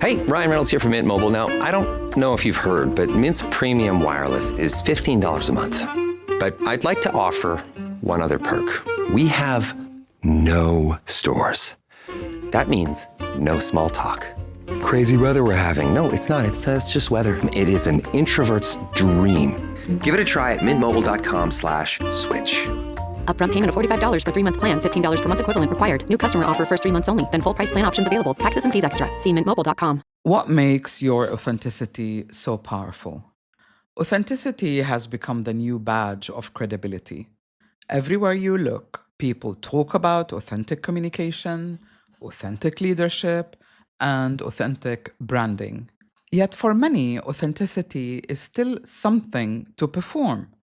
Hey, Ryan Reynolds here from Mint Mobile. Now, I don't know if you've heard, but Mint's premium wireless is $15 a month. But I'd like to offer one other perk. We have no stores. That means no small talk. Crazy weather we're having. No, it's not. It's just weather. It is an introvert's dream. Give it a try at mintmobile.com/switch. Upfront payment of $45 for 3-month plan, $15 per month equivalent required. New customer offer first 3 months only. Then full price plan options available. Taxes and fees extra. See mintmobile.com. What makes your authenticity so powerful? Authenticity has become the new badge of credibility. Everywhere you look, people talk about authentic communication, authentic leadership, and authentic branding. Yet for many, authenticity is still something to perform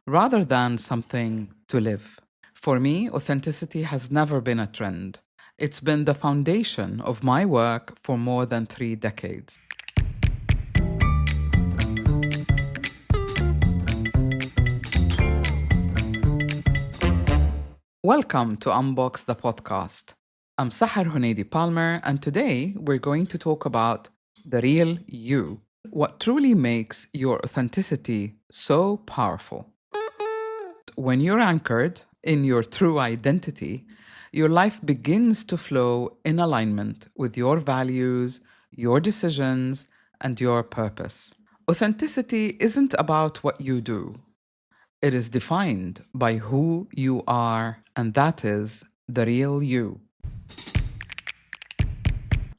rather than something to live. For me, authenticity has never been a trend. It's been the foundation of my work for more than 3 decades. Welcome to Unbox the podcast. I'm Sahar Palmer, and today we're going to talk about the real you. What truly makes your authenticity so powerful. When you're anchored in your true identity, your life begins to flow in alignment with your values, your decisions, and your purpose. Authenticity isn't about what you do. It is defined by who you are, and that is the real you.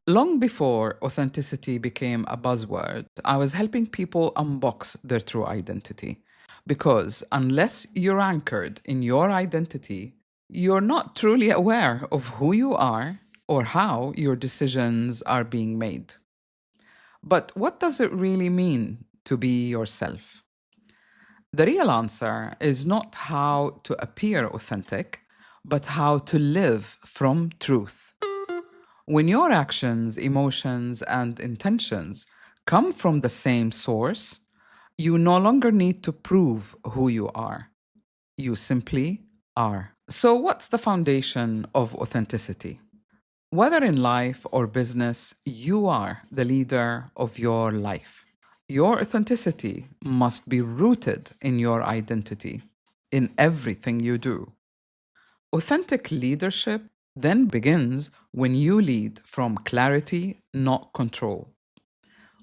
Long before authenticity became a buzzword, I was helping people unbox their true identity. Because unless you're anchored in your identity, you're not truly aware of who you are or how your decisions are being made. But what does it really mean to be yourself? The real answer is not how to appear authentic, but how to live from truth. When your actions, emotions, and intentions come from the same source, you no longer need to prove who you are. You simply are. So what's the foundation of authenticity? Whether in life or business, you are the leader of your life. Your authenticity must be rooted in your identity, in everything you do. Authentic leadership then begins when you lead from clarity, not control.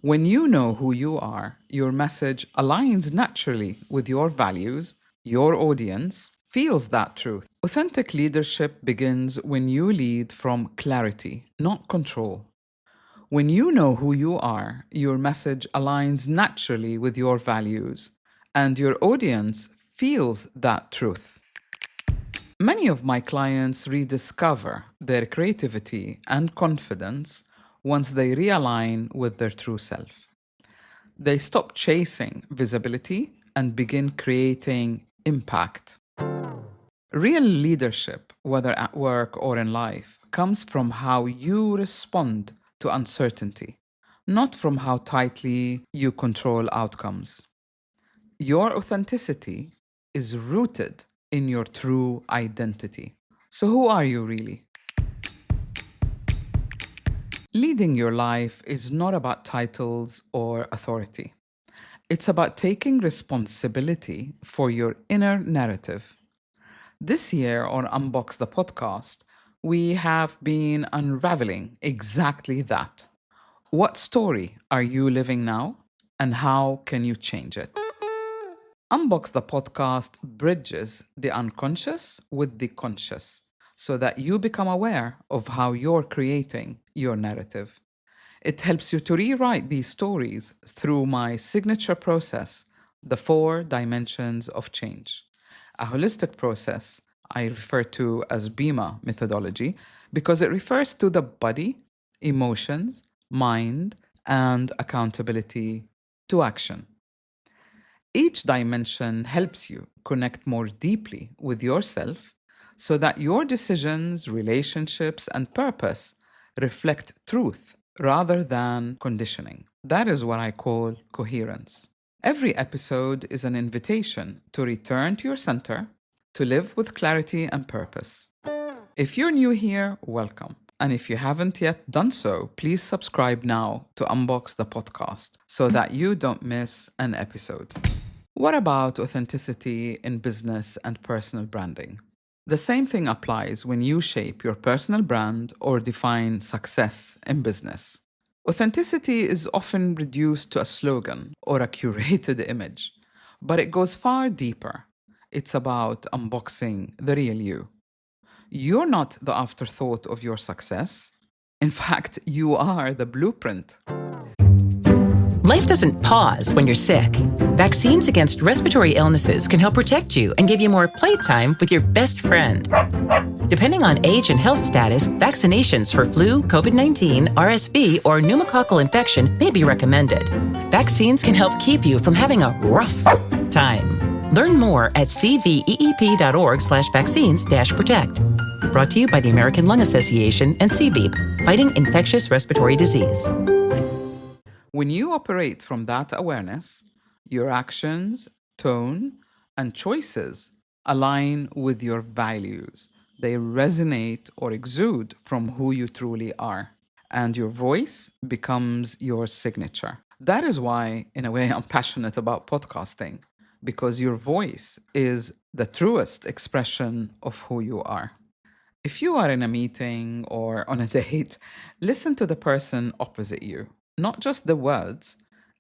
When you know who you are, your message aligns naturally with your values, your audience feels that truth. Authentic leadership begins when you lead from clarity, not control. When you know who you are, your message aligns naturally with your values, and your audience feels that truth. Many of my clients rediscover their creativity and confidence once they realign with their true self. They stop chasing visibility and begin creating impact. Real leadership, whether at work or in life, comes from how you respond to uncertainty, not from how tightly you control outcomes. Your authenticity is rooted in your true identity. So who are you really? Leading your life is not about titles or authority. It's about taking responsibility for your inner narrative. This year on Unbox the podcast, we have been unraveling exactly that. What story are you living now, and how can you change it? Unbox the podcast bridges the unconscious with the conscious, so that you become aware of how you're creating your narrative. It helps you to rewrite these stories through my signature process, the 4 dimensions of change, a holistic process I refer to as BEMA methodology because it refers to the body, emotions, mind, and accountability to action. Each dimension helps you connect more deeply with yourself so that your decisions, relationships, and purpose reflect truth rather than conditioning. That is what I call coherence. Every episode is an invitation to return to your center, to live with clarity and purpose. If you're new here, welcome. And if you haven't yet done so, please subscribe now to Unbox the podcast so that you don't miss an episode. What about authenticity in business and personal branding? The same thing applies when you shape your personal brand or define success in business. Authenticity is often reduced to a slogan or a curated image, but it goes far deeper. It's about unboxing the real you. You're not the afterthought of your success. In fact, you are the blueprint. Life doesn't pause when you're sick. Vaccines against respiratory illnesses can help protect you and give you more playtime with your best friend. Depending on age and health status, vaccinations for flu, COVID-19, RSV, or pneumococcal infection may be recommended. Vaccines can help keep you from having a rough time. Learn more at cveep.org/vaccines-protect. Brought to you by the American Lung Association and CVEEP, fighting infectious respiratory disease. When you operate from that awareness, your actions, tone, and choices align with your values. They resonate or exude from who you truly are, and your voice becomes your signature. That is why, in a way, I'm passionate about podcasting, because your voice is the truest expression of who you are. If you are in a meeting or on a date, listen to the person opposite you. Not just the words,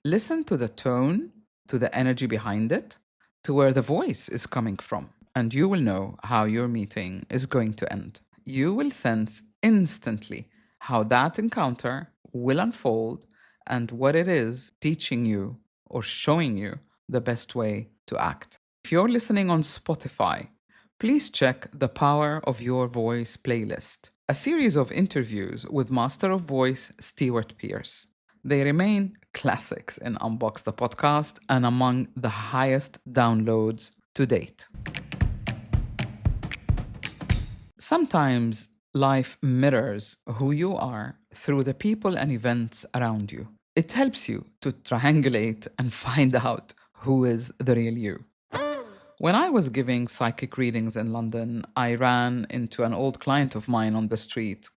listen to the tone, to the energy behind it, to where the voice is coming from, and you will know how your meeting is going to end. You will sense instantly how that encounter will unfold and what it is teaching you or showing you the best way to act. If you're listening on Spotify, please check the Power of Your Voice playlist, a series of interviews with Master of Voice Stewart Pearce. They remain classics in Unbox the podcast and among the highest downloads to date. Sometimes life mirrors who you are through the people and events around you. It helps you to triangulate and find out who is the real you. When I was giving psychic readings in London, I ran into an old client of mine on the street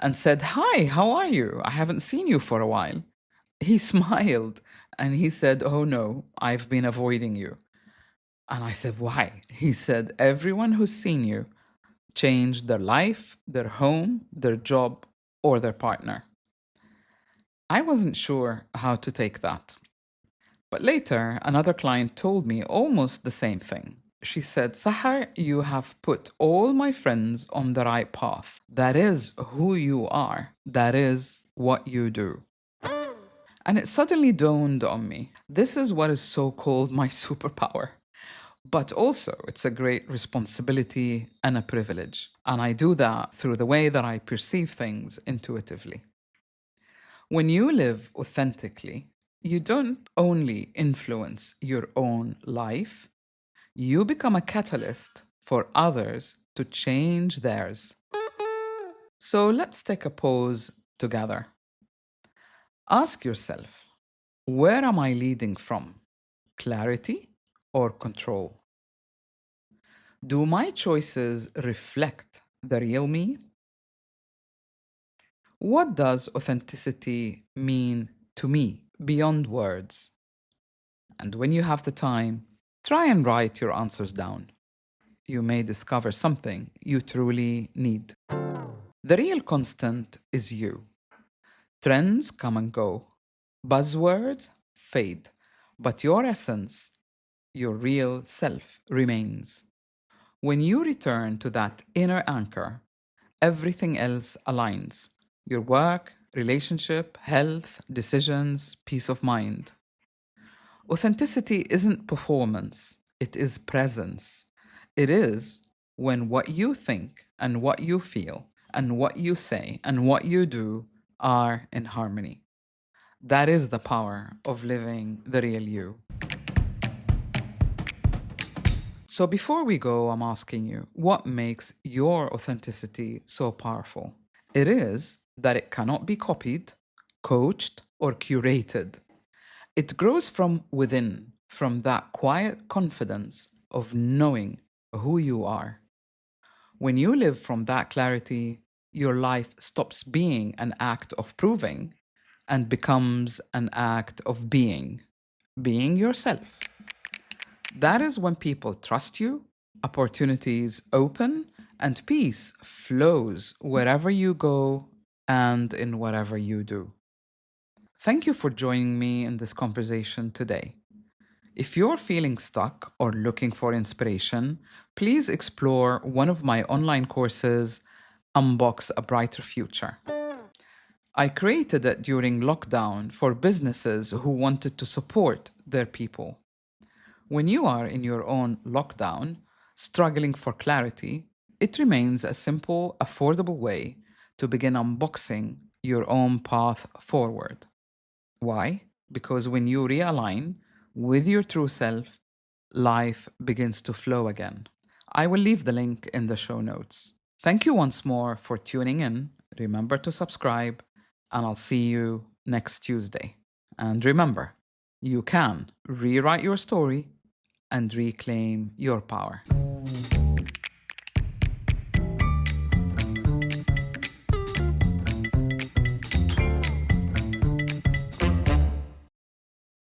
and said, "Hi, how are you? I haven't seen you for a while." He smiled and he said, "Oh no, I've been avoiding you." And I said, "Why?" He said, "Everyone who's seen you changed their life, their home, their job, or their partner." I wasn't sure how to take that. But later, another client told me almost the same thing. She said, "Sahar, you have put all my friends on the right path. That is who you are. That is what you do." And it suddenly dawned on me, this is what is so-called my superpower. But also, it's a great responsibility and a privilege. And I do that through the way that I perceive things intuitively. When you live authentically, you don't only influence your own life, you become a catalyst for others to change theirs. So let's take a pause together. Ask yourself, where am I leading from? Clarity or control? Do my choices reflect the real me? What does authenticity mean to me beyond words? And when you have the time, try and write your answers down. You may discover something you truly need. The real constant is you. Trends come and go. Buzzwords fade. But your essence, your real self, remains. When you return to that inner anchor, everything else aligns. Your work, relationship, health, decisions, peace of mind. Authenticity isn't performance, it is presence. It is when what you think and what you feel and what you say and what you do are in harmony. That is the power of living the real you. So before we go, I'm asking you, what makes your authenticity so powerful? It is that it cannot be copied, coached, or curated. It grows from within, from that quiet confidence of knowing who you are. When you live from that clarity, your life stops being an act of proving and becomes an act of being yourself. That is when people trust you, opportunities open, and peace flows wherever you go and in whatever you do. Thank you for joining me in this conversation today. If you're feeling stuck or looking for inspiration, please explore one of my online courses, Unbox a Brighter Future. I created it during lockdown for businesses who wanted to support their people. When you are in your own lockdown, struggling for clarity, it remains a simple, affordable way to begin unboxing your own path forward. Why? Because when you realign with your true self, life begins to flow again. I will leave the link in the show notes. Thank you once more for tuning in. Remember to subscribe, and I'll see you next Tuesday. And remember, you can rewrite your story and reclaim your power.